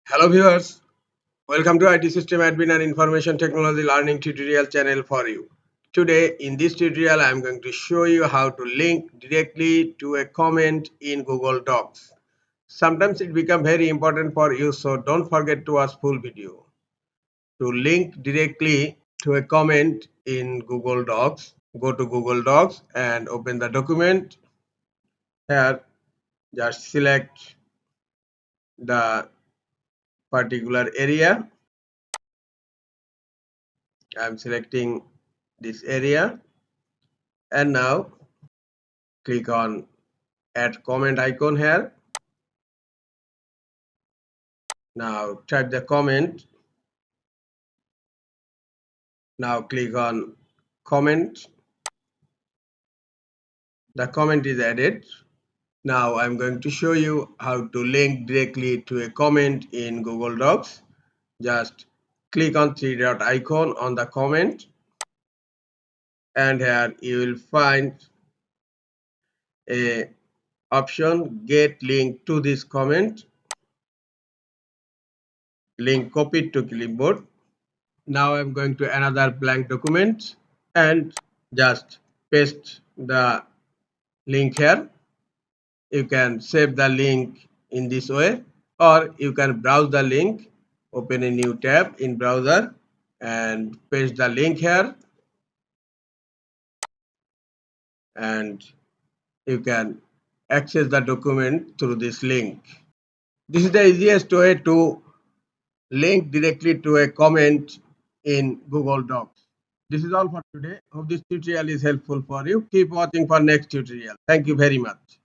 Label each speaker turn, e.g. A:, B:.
A: Hello viewers, welcome to IT System Admin and Information Technology Learning tutorial channel for you. Today in this tutorial I am going to show you how to link directly to a comment in Google Docs. Sometimes it becomes very important for you, so don't forget to watch full video. To link directly to a comment in Google Docs, go to Google Docs and open the document. Here just select the particular area. I am selecting this area and now click on add comment icon here. Now type the comment. Now click on comment. The comment is added. Now I'm going to show you how to link directly to a comment in Google Docs. Just click on three dot icon on the comment and here you will find a option get link to this comment. Link copied to clipboard. Now I'm going to another blank document and just paste the link here. You can save the link in this way or you can browse the link, open a new tab in browser and paste the link here and you can access the document through this link. This is the easiest way to link directly to a comment in Google Docs. This is all for today. Hope this tutorial is helpful for you. Keep watching for next tutorial. Thank you very much.